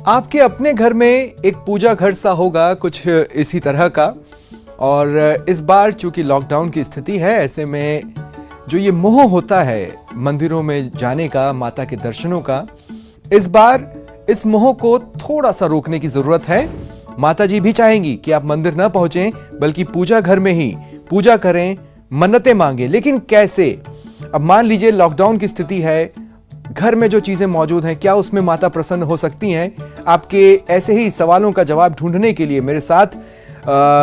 आपके अपने घर में एक पूजा घर सा होगा कुछ इसी तरह का। और इस बार चूंकि लॉकडाउन की स्थिति है, ऐसे में जो ये मोह होता है मंदिरों में जाने का, माता के दर्शनों का, इस बार इस मोह को थोड़ा सा रोकने की जरूरत है। माता जी भी चाहेंगी कि आप मंदिर ना पहुंचें, बल्कि पूजा घर में ही पूजा करें, मन्नतें मांगे। लेकिन कैसे? अब मान लीजिए लॉकडाउन की स्थिति है, घर में जो चीजें मौजूद हैं, क्या उसमें माता प्रसन्न हो सकती हैं? आपके ऐसे ही सवालों का जवाब ढूंढने के लिए मेरे साथ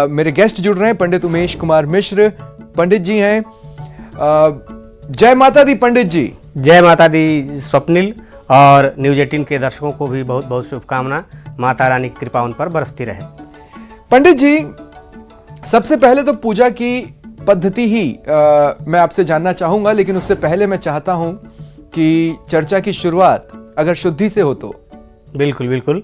मेरे गेस्ट जुड़ रहे हैं। पंडित उमेश कुमार मिश्र पंडित जी हैं। जय माता दी पंडित जी। जय माता दी स्वप्निल, और न्यूज 18 के दर्शकों को भी बहुत बहुत शुभकामना। माता रानी की कृपा उन पर बरसती रहे। पंडित जी, सबसे पहले तो पूजा की पद्धति ही मैं आपसे जानना चाहूंगा, लेकिन उससे पहले मैं चाहता हूं कि चर्चा की शुरुआत अगर शुद्धि से हो तो। बिल्कुल बिल्कुल।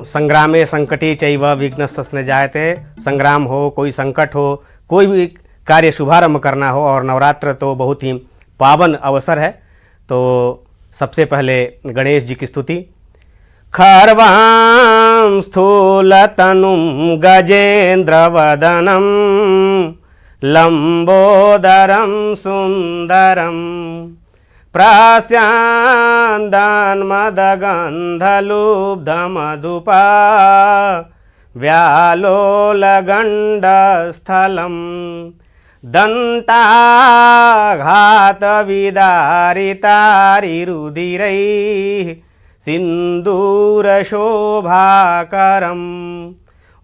संग्रामे संकटे चैव विघ्नस्तस्न जायते। संग्राम हो, कोई संकट हो, कोई भी कार्य शुभारंभ करना हो, और नवरात्र तो बहुत ही पावन अवसर है। तो सबसे पहले गणेश जी की स्तुति। खर्वां स्थूलतनुं गजेन्द्रवदनं लंबोदरं सुंदरं प्रास्यान्दन्मदगन्धलुब्धमधुपा व्यालोलगण्डस्थलं दन्ताघातविदारितारिरुधिरैः सिन्दूरशोभाकरं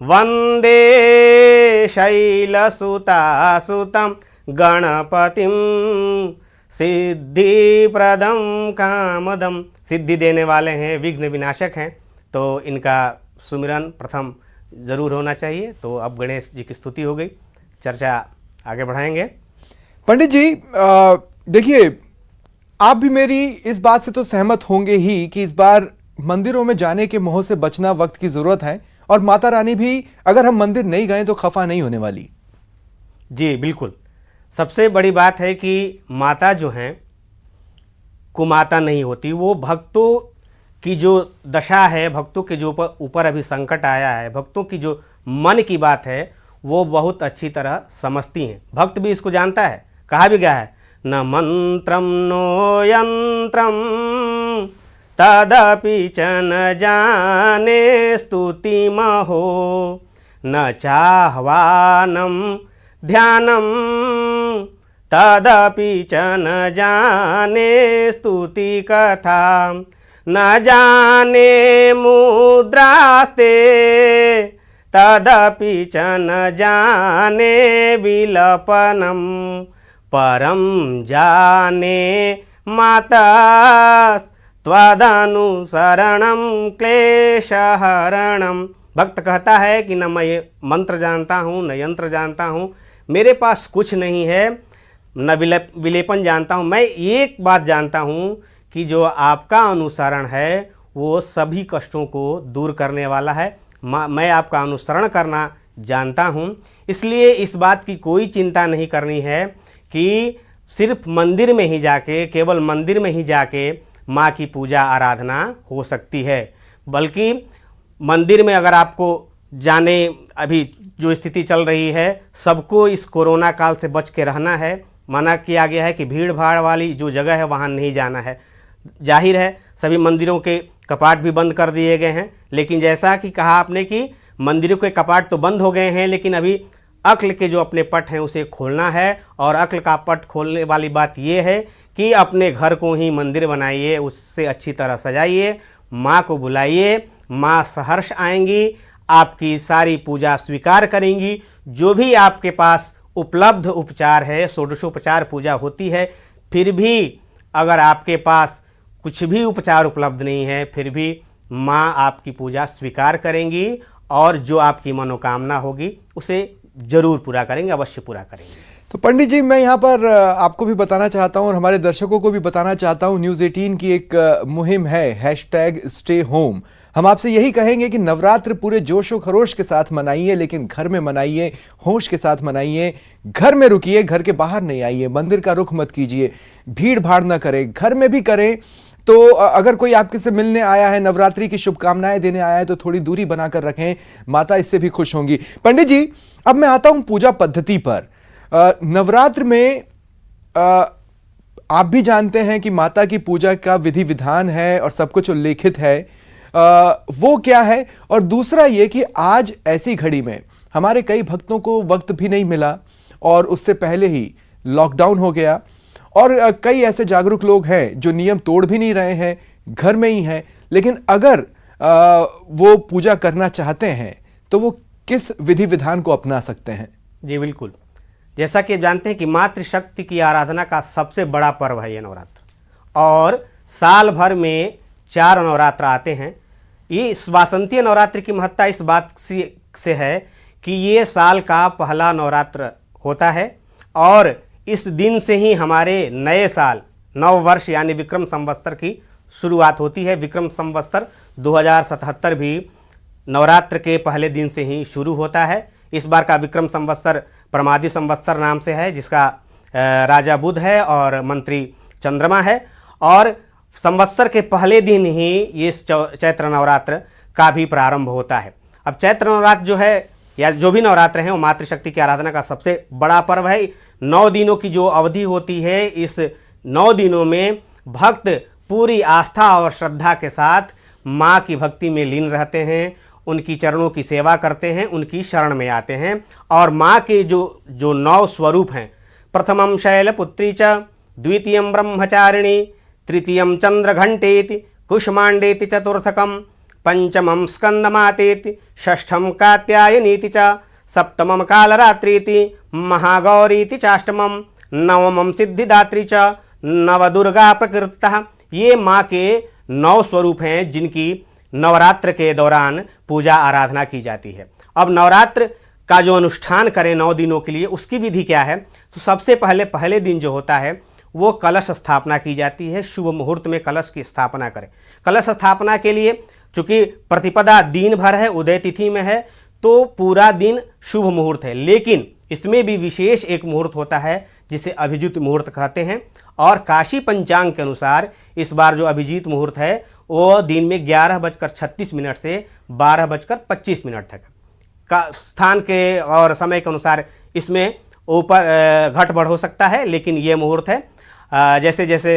वन्दे शैलसुतासुतं गणपतिं सिद्धिप्रदं कामदं। सिद्धि देने वाले हैं, विघ्न विनाशक हैं, तो इनका सुमिरन प्रथम जरूर होना चाहिए। तो अब गणेश जी की स्तुति हो गई, चर्चा आगे बढ़ाएंगे। पंडित जी, देखिए, आप भी मेरी इस बात से तो सहमत होंगे ही कि इस बार मंदिरों में जाने के मोह से बचना वक्त की जरूरत है, और माता रानी भी अगर हम मंदिर नहीं गए तो खफा नहीं होने वाली। जी बिल्कुल। सबसे बड़ी बात है कि माता जो हैं कुमाता नहीं होती। वो भक्तों की जो दशा है, भक्तों के जो ऊपर अभी संकट आया है, भक्तों की जो मन की बात है, वो बहुत अच्छी तरह समझती हैं। भक्त भी इसको जानता है। कहा भी गया है, न मंत्रम नो यंत्रम तदपि च न जाने स्तुति महो न चाह्वानम ध्यानम तदपि च न जाने स्तुति कथा न जाने मुद्रास्ते तदपि च न जाने विलपनम परम जाने माता त्वदनुसरणम क्लेशहरणम। भक्त कहता है कि न मैं मंत्र जानता हूँ, न यंत्र जानता हूँ, मेरे पास कुछ नहीं है, न विलेपन जानता हूँ। मैं एक बात जानता हूँ कि जो आपका अनुसरण है वो सभी कष्टों को दूर करने वाला है। मैं आपका अनुसरण करना जानता हूँ, इसलिए इस बात की कोई चिंता नहीं करनी है कि सिर्फ मंदिर में ही जाके, केवल मंदिर में ही जाके माँ की पूजा आराधना हो सकती है। बल्कि मंदिर में अगर आपको जाने, अभी जो स्थिति चल रही है, सबको इस कोरोना काल से बच के रहना है। मना किया गया है कि भीड़ भाड़ वाली जो जगह है वहाँ नहीं जाना है। जाहिर है सभी मंदिरों के कपाट भी बंद कर दिए गए हैं, लेकिन जैसा कि कहा आपने कि मंदिरों के कपाट तो बंद हो गए हैं, लेकिन अभी अक्ल के जो अपने पट हैं उसे खोलना है। और अक्ल का पट खोलने वाली बात यह है कि अपने घर को ही मंदिर बनाइए, उससे अच्छी तरह सजाइए, माँ को बुलाइए, माँ सहर्ष आएंगी, आपकी सारी पूजा स्वीकार करेंगी। जो भी आपके पास उपलब्ध उपचार है, षोडशोपचार पूजा होती है, फिर भी अगर आपके पास कुछ भी उपचार उपलब्ध नहीं है, फिर भी माँ आपकी पूजा स्वीकार करेंगी, और जो आपकी मनोकामना होगी उसे जरूर पूरा करेंगे, अवश्य पूरा करेंगे। तो पंडित जी, मैं यहाँ पर आपको भी बताना चाहता हूँ और हमारे दर्शकों को भी बताना चाहता हूँ, न्यूज़ 18 की एक मुहिम है #स्टे होम। हम आपसे यही कहेंगे कि नवरात्र पूरे जोशो खरोश के साथ मनाइए, लेकिन घर में मनाइए, होश के साथ मनाइए, घर में रुकिए, घर के बाहर नहीं आइए, मंदिर का रुख मत कीजिए, भीड़ भाड़ ना करें, घर में भी करें तो अगर कोई आपके से मिलने आया है, नवरात्रि की शुभकामनाएं देने आया है, तो थोड़ी दूरी बनाकर रखें, माता इससे भी खुश होंगी। पंडित जी, अब मैं आता हूं पूजा पद्धति पर। नवरात्र में आप भी जानते हैं कि माता की पूजा का विधि विधान है और सब कुछ उल्लेखित है, वो क्या है? और दूसरा ये कि आज ऐसी घड़ी में हमारे कई भक्तों को वक्त भी नहीं मिला और उससे पहले ही लॉकडाउन हो गया, और कई ऐसे जागरूक लोग हैं जो नियम तोड़ भी नहीं रहे हैं, घर में ही हैं, लेकिन अगर वो पूजा करना चाहते हैं तो वो किस विधि विधान को अपना सकते हैं? जी बिल्कुल, जैसा कि जानते हैं कि मातृशक्ति की आराधना का सबसे बड़ा पर्व है ये नवरात्र, और साल भर में 4 नवरात्र आते हैं। ये इस वासंतीय नवरात्र की महत्ता इस बात से है कि ये साल का पहला नवरात्र होता है, और इस दिन से ही हमारे नए साल नव वर्ष यानी विक्रम संवत्सर की शुरुआत होती है। विक्रम संवत्सर 2077 भी नवरात्र के पहले दिन से ही शुरू होता है। इस बार का विक्रम संवत्सर प्रमादी संवत्सर नाम से है, जिसका राजा बुध है और मंत्री चंद्रमा है, और संवत्सर के पहले दिन ही ये चैत्र नवरात्र का भी प्रारंभ होता है। अब चैत्र नवरात्र जो है या जो भी नवरात्र हैं वो मातृशक्ति की आराधना का सबसे बड़ा पर्व है। 9 दिनों की जो अवधि होती है, इस 9 दिनों में भक्त पूरी आस्था और श्रद्धा के साथ माँ की भक्ति में लीन रहते हैं, उनकी चरणों की सेवा करते हैं, उनकी शरण में आते हैं, और माँ के जो 9 स्वरूप हैं, प्रथमम शैलपुत्री च, द्वितीयम ब्रह्मचारिणी, तृतीयम चंद्रघंटेति, कुष्मांडेति चतुर्थकम, पंचमं स्कंदमातेति, षष्ठम कात्यायनीति च, सप्तमं कालरात्रीति, महागौरीति चाष्टमं, नवमं सिद्धिदात्री च, नवदुर्गा प्रकृतः। ये माँ के 9 स्वरूप हैं जिनकी नवरात्र के दौरान पूजा आराधना की जाती है। अब नवरात्र का जो अनुष्ठान करें 9 दिनों के लिए, उसकी विधि क्या है? तो सबसे पहले दिन जो होता है वो कलश स्थापना की जाती है। शुभ मुहूर्त में कलश की स्थापना करें। कलश स्थापना के लिए चूंकि प्रतिपदा दिन भर है, उदय तिथि में है, तो पूरा दिन शुभ मुहूर्त है, लेकिन इसमें भी विशेष एक मुहूर्त होता है जिसे अभिजीत मुहूर्त कहते हैं, और काशी पंचांग के अनुसार इस बार जो अभिजीत मुहूर्त है वो दिन में 11:36 से 12:25 तक का स्थान के और समय के अनुसार इसमें ऊपर घट बढ़ हो सकता है, लेकिन ये मुहूर्त है। जैसे जैसे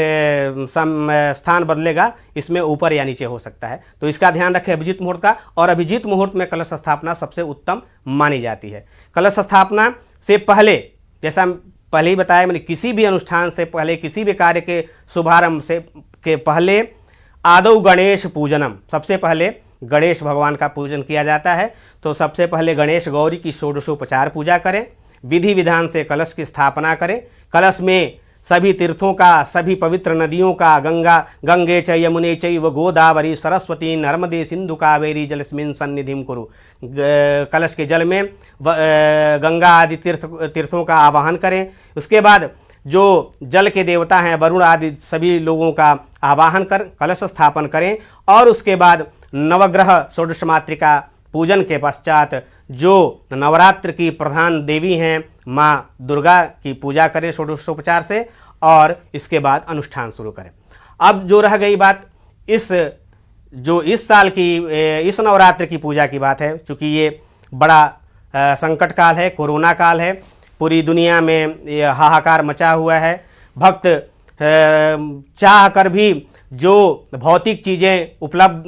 स्थान बदलेगा इसमें ऊपर या नीचे हो सकता है, तो इसका ध्यान रखें अभिजीत मुहूर्त का। और अभिजीत मुहूर्त में कलश स्थापना सबसे उत्तम मानी जाती है। कलश स्थापना से पहले, जैसा पहले ही बताया मैंने, किसी भी अनुष्ठान से पहले, किसी भी कार्य के शुभारंभ से के पहले आदौ गणेश पूजनम, सबसे पहले गणेश भगवान का पूजन किया जाता है। तो सबसे पहले गणेश गौरी की षोडशोपचार पूजा करें, विधि विधान से कलश की स्थापना करें। कलश में सभी तीर्थों का, सभी पवित्र नदियों का, गंगे च यमुने चैव गोदावरी सरस्वती नर्मदे सिंधु कावेरी जलस्मिन् सन्निधिं कुरु। कलश के जल में गंगा आदि तीर्थों का आवाहन करें। उसके बाद जो जल के देवता हैं वरुण आदि सभी लोगों का आवाहन कर कलश स्थापन करें, और उसके बाद नवग्रह षोडश मातृका पूजन के पश्चात जो नवरात्र की प्रधान देवी हैं माँ दुर्गा की पूजा करें षोडशोपचार से, और इसके बाद अनुष्ठान शुरू करें। अब जो रह गई बात इस साल की इस नवरात्र की पूजा की बात है, चूँकि ये बड़ा संकट काल है, कोरोना काल है, पूरी दुनिया में ये हाहाकार मचा हुआ है। भक्त चाह कर भी जो भौतिक चीज़ें उपलब्ध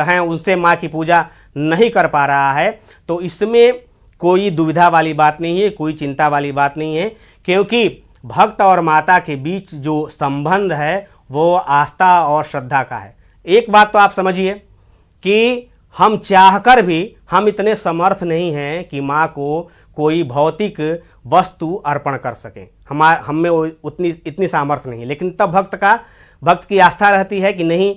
हैं उनसे माँ की पूजा नहीं कर पा रहा है, तो इसमें कोई दुविधा वाली बात नहीं है, कोई चिंता वाली बात नहीं है, क्योंकि भक्त और माता के बीच जो संबंध है वो आस्था और श्रद्धा का है। एक बात तो आप समझिए कि हम चाहकर भी हम इतने समर्थ नहीं हैं कि माँ को कोई भौतिक वस्तु अर्पण कर सकें, हम में इतनी सामर्थ्य नहीं है, लेकिन तब भक्त की आस्था रहती है कि नहीं,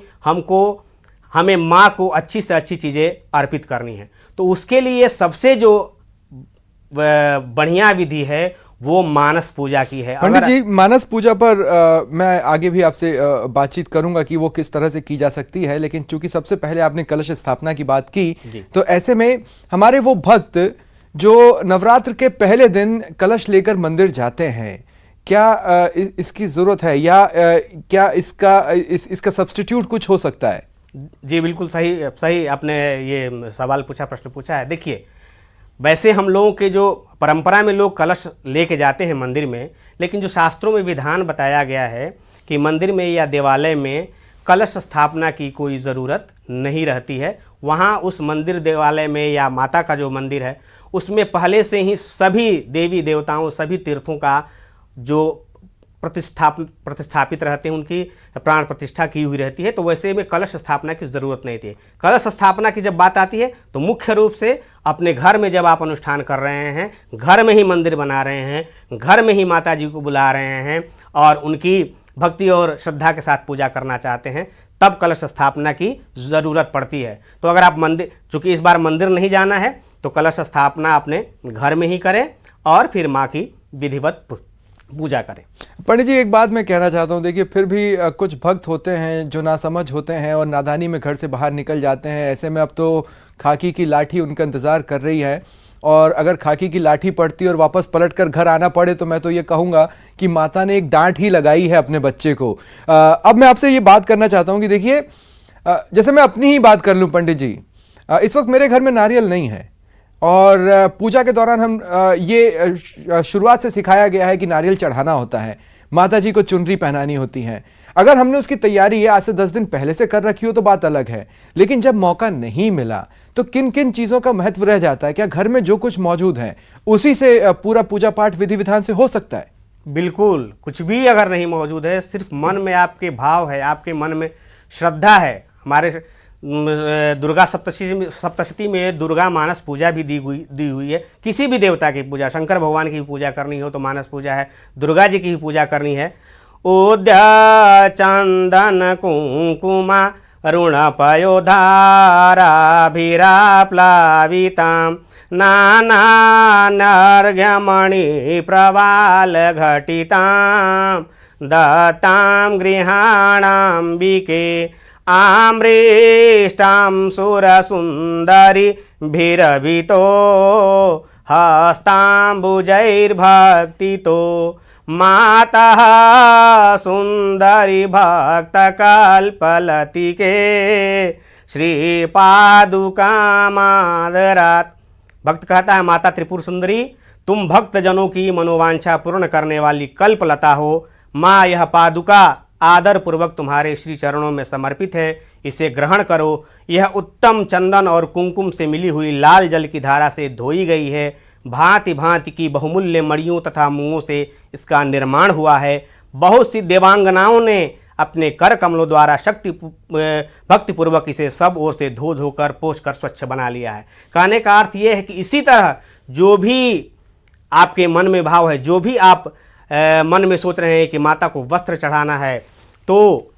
हमें माँ को अच्छी से अच्छी चीज़ें अर्पित करनी है। तो उसके लिए सबसे जो बढ़िया विधि है वो मानस पूजा की है। पंडित जी, मानस पूजा पर मैं आगे भी आपसे बातचीत करूंगा कि वो किस तरह से की जा सकती है, लेकिन चूंकि सबसे पहले आपने कलश स्थापना की बात की, तो ऐसे में हमारे वो भक्त जो नवरात्र के पहले दिन कलश लेकर मंदिर जाते हैं, क्या इसकी ज़रूरत है, या क्या इसका सब्स्टिट्यूट कुछ हो सकता है? जी बिल्कुल सही सही आपने ये सवाल पूछा, प्रश्न पूछा है। देखिए, वैसे हम लोगों के जो परंपरा में लोग कलश लेके जाते हैं मंदिर में, लेकिन जो शास्त्रों में विधान बताया गया है कि मंदिर में या देवालय में कलश स्थापना की कोई ज़रूरत नहीं रहती है। वहाँ उस मंदिर देवालय में या माता का जो मंदिर है उसमें पहले से ही सभी देवी देवताओं, सभी तीर्थों का जो प्रतिष्ठापित रहते हैं, उनकी प्राण प्रतिष्ठा की हुई रहती है। तो वैसे में कलश स्थापना की ज़रूरत नहीं थी। कलश स्थापना की जब बात आती है तो मुख्य रूप से अपने घर में जब आप अनुष्ठान कर रहे हैं, घर में ही मंदिर बना रहे हैं, घर में ही माता जी को बुला रहे हैं और उनकी भक्ति और श्रद्धा के साथ पूजा करना चाहते हैं, तब कलश स्थापना की ज़रूरत पड़ती है। तो अगर आप मंदिर, चूँकि इस बार मंदिर नहीं जाना है, तो कलश स्थापना अपने घर में ही करें और फिर माँ की विधिवत पूजा करें। पंडित जी, एक बात मैं कहना चाहता हूँ, देखिए फिर भी कुछ भक्त होते हैं जो नासमझ होते हैं और नादानी में घर से बाहर निकल जाते हैं। ऐसे में अब तो खाकी की लाठी उनका इंतज़ार कर रही है, और अगर खाकी की लाठी पड़ती और वापस पलट कर घर आना पड़े तो मैं तो ये कहूँगा कि माता ने एक डांट ही लगाई है अपने बच्चे को। अब मैं आपसे ये बात करना चाहता हूँ कि देखिए, जैसे मैं अपनी ही बात कर लूँ पंडित जी, इस वक्त मेरे घर में नारियल नहीं है, और पूजा के दौरान हम ये शुरुआत से सिखाया गया है कि नारियल चढ़ाना होता है, माता जी को चुनरी पहनानी होती है। अगर हमने उसकी तैयारी आज से 10 दिन पहले से कर रखी हो तो बात अलग है, लेकिन जब मौका नहीं मिला तो किन किन चीज़ों का महत्व रह जाता है? क्या घर में जो कुछ मौजूद है उसी से पूरा पूजा पाठ विधि विधान से हो सकता है? बिल्कुल, कुछ भी अगर नहीं मौजूद है, सिर्फ मन में आपके भाव है, आपके मन में श्रद्धा है। हमारे दुर्गा सप्तशती में दुर्गा मानस पूजा भी दी हुई है। किसी भी देवता की पूजा, शंकर भगवान की पूजा करनी हो तो मानस पूजा है, दुर्गा जी की भी पूजा करनी है। उद्या चंदन कुंकुमा ऋण पयोधाराभिरा प्लावितां नाना नर्घ्यमणि प्रवाल घटितां दत्तां गृहाणाम्बिके आम्रेष्टां सुरसुन्दरी भिरभितो हस्ताम्बुजैर्भक्तितो मातः सुन्दरी भक्तकल्पलतिके श्रीपादुकामादरात्। भक्त कहता है, माता त्रिपुर सुंदरी, तुम भक्त जनों की मनोवांछा पूर्ण करने वाली कल्पलता हो। माँ, यह पादुका आदर पूर्वक तुम्हारे श्री चरणों में समर्पित है, इसे ग्रहण करो। यह उत्तम चंदन और कुंकुम से मिली हुई लाल जल की धारा से धोई गई है। भांति भांति की बहुमूल्य मणियों तथा मूंगों से इसका निर्माण हुआ है। बहुत सी देवांगनाओं ने अपने कर कमलों द्वारा भक्तिपूर्वक इसे सब ओर से धो धोकर पोंछ कर स्वच्छ बना लिया है। कहने का अर्थ यह है कि इसी तरह जो भी आपके मन में भाव है, जो भी आप मन में सोच रहे हैं कि माता को वस्त्र चढ़ाना है, तो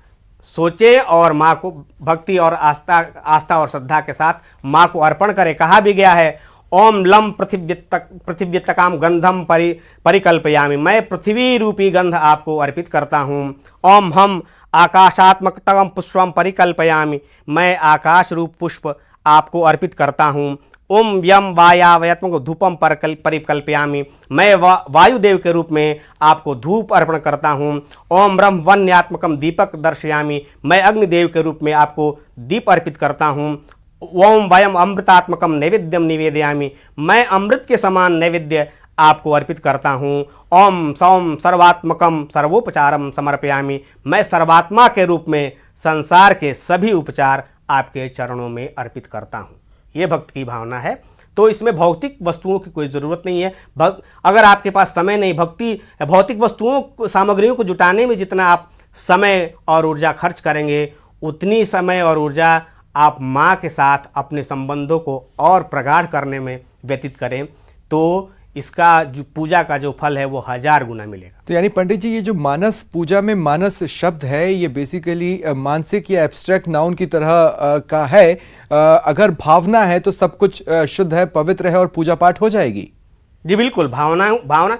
सोचें और माँ को भक्ति और आस्था और श्रद्धा के साथ माँ को अर्पण करें। कहा भी गया है, ओम लम पृथिव्यतकाम गंधम परिकल्पयामि, मैं पृथ्वी रूपी गंध आपको अर्पित करता हूँ। ओम हम आकाशात्मकतम पुष्पम परिकल्पयामि, मैं आकाश रूप पुष्प आपको अर्पित करता हूँ। ओम यम वायावयत्मक धूपम परिकल्पयामि, मैं वायुदेव के रूप में आपको धूप अर्पण करता हूँ। ओम ब्रह्म वन्यात्मकम दीपक दर्शयामि, मैं अग्निदेव के रूप में आपको दीप अर्पित करता हूँ। ओम वयम अमृतात्मकम नैवेद्यम निवेदयामि, मैं अमृत के समान नैवेद्य आपको अर्पित करता हूँ। ओम सौम सर्वात्मकम सर्वोपचारम समर्पयामि, मैं सर्वात्मा के रूप में संसार के सभी उपचार आपके चरणों में अर्पित करता हूँ। ये भक्त की भावना है। तो इसमें भौतिक वस्तुओं की कोई ज़रूरत नहीं है। अगर आपके पास समय नहीं, भौतिक वस्तुओं सामग्रियों को जुटाने में जितना आप समय और ऊर्जा खर्च करेंगे, उतनी समय और ऊर्जा आप माँ के साथ अपने संबंधों को और प्रगाढ़ करने में व्यतीत करें, तो इसका जो पूजा का जो फल है वो 1000 गुना मिलेगा। तो यानी पंडित जी, ये जो मानस पूजा में मानस शब्द है, ये बेसिकली मानसिक या एब्स्ट्रैक्ट नाउन की तरह का है। अगर भावना है तो सब कुछ शुद्ध है, पवित्र है और पूजा पाठ हो जाएगी। जी बिल्कुल, भावना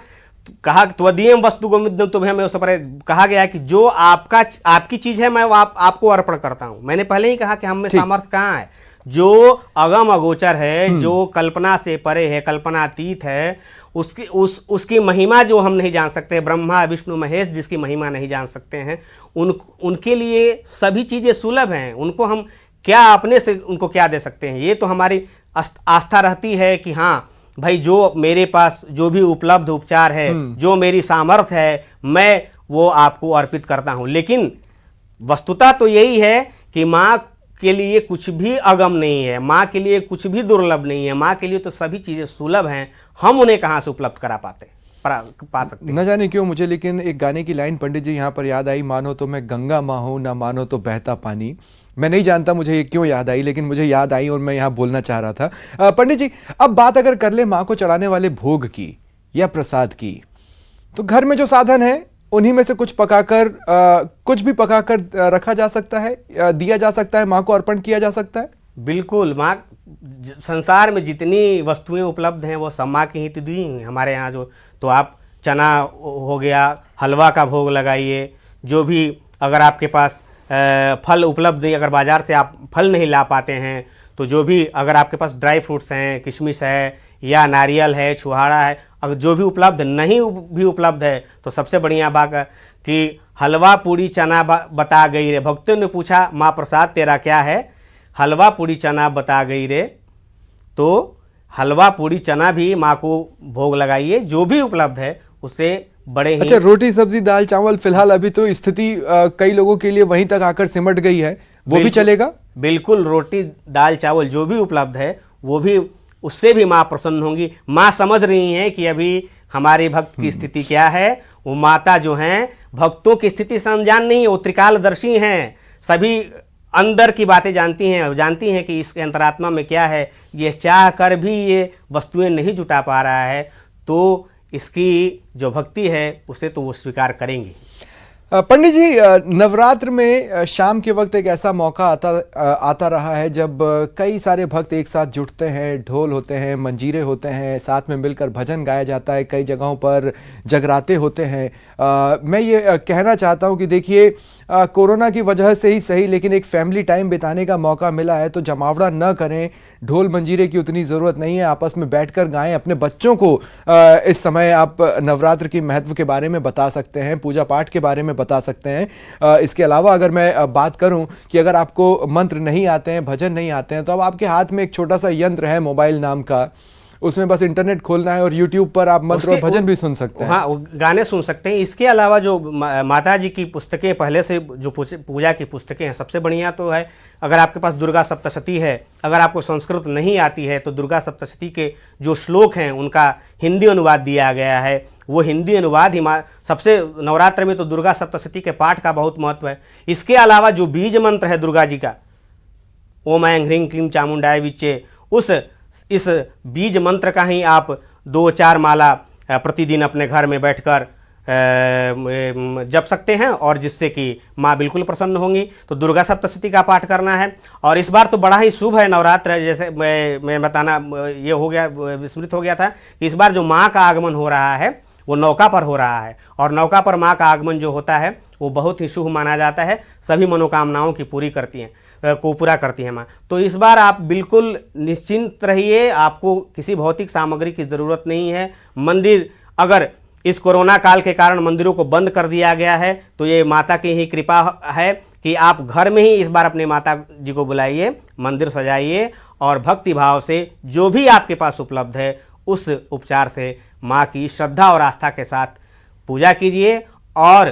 कहा त्वदीयम वस्तु गोविंदम तुम्हें मैं उस पर कहा गया है कि जो आपकी चीज़ है मैं आपको अर्पण करता हूँ। मैंने पहले ही कहा कि हम में सामर्थ्य कहाँ है, जो अगम अगोचर है, जो कल्पना से परे है, कल्पनातीत है, उसकी महिमा जो हम नहीं जान सकते, ब्रह्मा विष्णु महेश जिसकी महिमा नहीं जान सकते हैं, उनके लिए सभी चीज़ें सुलभ हैं। उनको हम क्या अपने से उनको क्या दे सकते हैं? ये तो हमारी आस्था रहती है कि हाँ भाई, जो मेरे पास जो भी उपलब्ध उपचार है, जो मेरी सामर्थ्य है, मैं वो आपको अर्पित करता हूँ। लेकिन वस्तुतः तो यही है कि माँ के लिए कुछ भी अगम नहीं है, माँ के लिए कुछ भी दुर्लभ नहीं है, माँ के लिए तो सभी चीज़ें सुलभ हैं। हम उन्हें कहाँ से उपलब्ध करा पा सकते हैं? न जाने क्यों मुझे लेकिन एक गाने की लाइन पंडित जी यहाँ पर याद आई, मानो तो मैं गंगा माँ हूँ, ना मानो तो बहता पानी। मैं नहीं जानता मुझे ये क्यों याद आई, लेकिन मुझे याद आई और मैं यहाँ बोलना चाह रहा था। पंडित जी, अब बात अगर कर ले माँ को चढ़ाने वाले भोग की या प्रसाद की, तो घर में जो साधन है उन्हीं में से कुछ पकाकर कुछ भी पकाकर रखा जा सकता है, दिया जा सकता है, माँ को अर्पण किया जा सकता है। बिल्कुल, माँ संसार में जितनी वस्तुएं उपलब्ध हैं वो सब माँ की ही तो दी हैं हमारे यहाँ। जो तो आप चना हो गया, हलवा का भोग लगाइए, जो भी अगर आपके पास फल उपलब्ध नहीं, अगर बाज़ार से आप फल नहीं ला पाते हैं तो जो भी अगर आपके पास ड्राई फ्रूट्स हैं, किशमिश है या नारियल है, छुहाड़ा है, अगर जो भी उपलब्ध नहीं भी उपलब्ध है तो सबसे बढ़िया बात कि हलवा पूड़ी चना बता गई रे। भक्तों ने पूछा माँ प्रसाद तेरा क्या है? हलवा पूड़ी चना बता गई रे। तो हलवा पूड़ी चना भी माँ को भोग लगाइए, जो भी उपलब्ध है उसे बड़े ही। अच्छा, रोटी सब्जी दाल चावल फिलहाल अभी तो स्थिति कई लोगों के लिए वहीं तक आकर सिमट गई है, वो भी चलेगा? बिल्कुल, रोटी दाल चावल जो भी उपलब्ध है वो भी, उससे भी माँ प्रसन्न होंगी। माँ समझ रही हैं कि अभी हमारे भक्त की स्थिति क्या है। वो माता जो हैं भक्तों की स्थिति से अनजान नहीं है, वो त्रिकालदर्शी हैं, सभी अंदर की बातें जानती हैं, जानती हैं कि इसके अंतरात्मा में क्या है। ये चाह कर भी ये वस्तुएं नहीं जुटा पा रहा है, तो इसकी जो भक्ति है उसे तो वो स्वीकार करेंगे। पंडित जी, नवरात्र में शाम के वक्त एक ऐसा मौका आता रहा है जब कई सारे भक्त एक साथ जुटते हैं, ढोल होते हैं, मंजीरे होते हैं, साथ में मिलकर भजन गाया जाता है, कई जगहों पर जगराते होते हैं। मैं ये कहना चाहता हूं कि देखिए, कोरोना की वजह से ही सही, लेकिन एक फैमिली टाइम बिताने का मौका मिला है तो जमावड़ा न करें। ढोल मंजीरे की उतनी ज़रूरत नहीं है, आपस में बैठकर गाएं। अपने बच्चों को इस समय आप नवरात्र की महत्व के बारे में बता सकते हैं, पूजा पाठ के बारे में बता सकते हैं। इसके अलावा अगर मैं बात करूं कि अगर आपको मंत्र नहीं आते हैं, भजन नहीं आते हैं, तो अब आपके हाथ में एक छोटा सा यंत्र है मोबाइल नाम का, उसमें बस इंटरनेट खोलना है और यूट्यूब पर आप मंत्र और भजन भी सुन सकते हैं। हाँ, गाने सुन सकते हैं। इसके अलावा जो माता जी की पुस्तकें पहले से जो पूजा की पुस्तकें हैं, सबसे बढ़िया तो है अगर आपके पास दुर्गा सप्तशती है। अगर आपको संस्कृत नहीं आती है तो दुर्गा सप्तशती के जो श्लोक हैं उनका हिंदी अनुवाद दिया गया है। वो हिंदी अनुवाद ही सबसे, नवरात्र में तो दुर्गा सप्तशती के पाठ का बहुत महत्व है। इसके अलावा जो बीज मंत्र है दुर्गा जी का, ओम ऐं ह्रीं क्लीं चामुंडाय विच्चे, इस बीज मंत्र का ही आप 2-4 माला प्रतिदिन अपने घर में बैठकर जप सकते हैं, और जिससे कि माँ बिल्कुल प्रसन्न होंगी। तो दुर्गा सप्तशती का पाठ करना है। और इस बार तो बड़ा ही शुभ है नवरात्र, जैसे मैं बताना ये हो गया, विस्मृत हो गया था कि इस बार जो माँ का आगमन हो रहा है वो नौका पर हो रहा है, और नौका पर माँ का आगमन जो होता है वो बहुत ही शुभ माना जाता है। सभी मनोकामनाओं की पूरा करती हैं माँ। तो इस बार आप बिल्कुल निश्चिंत रहिए, आपको किसी भौतिक सामग्री की ज़रूरत नहीं है। मंदिर, अगर इस कोरोना काल के कारण मंदिरों को बंद कर दिया गया है तो ये माता की ही कृपा है कि आप घर में ही इस बार अपने माता जी को बुलाइए, मंदिर सजाइए, और भक्ति भाव से जो भी आपके पास उपलब्ध है उस उपचार से माँ की श्रद्धा और आस्था के साथ पूजा कीजिए और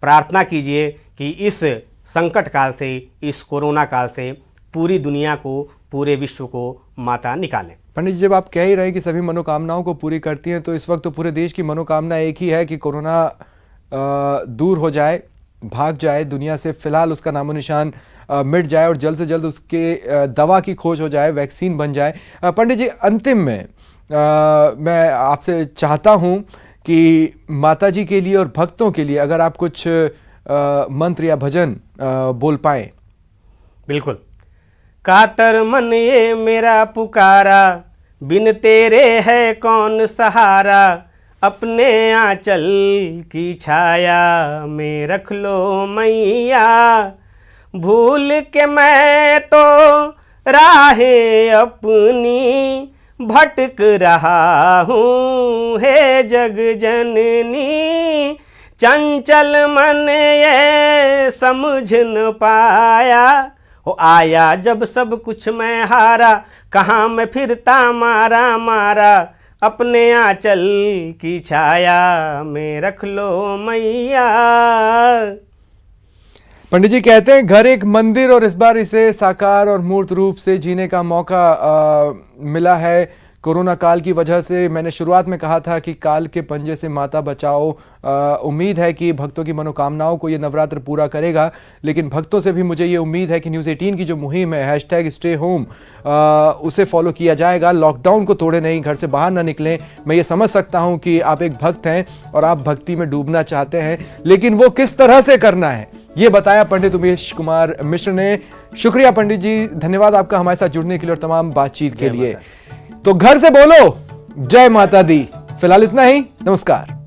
प्रार्थना कीजिए कि इस संकट काल से, इस कोरोना काल से पूरी दुनिया को, पूरे विश्व को माता निकालें। पंडित जी, जब आप कह ही रहे हैं कि सभी मनोकामनाओं को पूरी करती हैं, तो इस वक्त तो पूरे देश की मनोकामना एक ही है कि कोरोना दूर हो जाए, भाग जाए दुनिया से, फिलहाल उसका नामो निशान मिट जाए और जल्द से जल्द उसके दवा की खोज हो जाए, वैक्सीन बन जाए। पंडित जी, अंतिम में मैं आपसे चाहता हूं कि माता जी के लिए और भक्तों के लिए अगर आप कुछ मंत्र या भजन बोल पाएं। बिल्कुल। कातर मन ये मेरा पुकारा, बिन तेरे है कौन सहारा, अपने आंचल की छाया में रख लो मैया, भूल के मैं तो राहें अपनी भटक रहा हूँ, हे जग जननी चंचल मन ये समझ न पाया। हो आया जब सब कुछ मैं हारा, कहाँ मैं फिरता मारा मारा, अपने आंचल की छाया में रख लो मैया। पंडित जी कहते हैं घर एक मंदिर, और इस बार इसे साकार और मूर्त रूप से जीने का मौका मिला है कोरोना काल की वजह से। मैंने शुरुआत में कहा था कि काल के पंजे से माता बचाओ। उम्मीद है कि भक्तों की मनोकामनाओं को ये नवरात्र पूरा करेगा, लेकिन भक्तों से भी मुझे ये उम्मीद है कि न्यूज़ 18 की जो मुहिम है #स्टे होम उसे फॉलो किया जाएगा। लॉकडाउन को तोड़े नहीं, घर से बाहर ना निकलें। मैं ये समझ सकता हूँ कि आप एक भक्त हैं और आप भक्ति में डूबना चाहते हैं, लेकिन वो किस तरह से करना है ये बताया पंडित उमेश कुमार मिश्र ने। शुक्रिया पंडित जी, धन्यवाद आपका हमारे साथ जुड़ने के लिए और तमाम बातचीत के लिए। तो घर से बोलो जय माता दी। फिलहाल इतना ही, नमस्कार।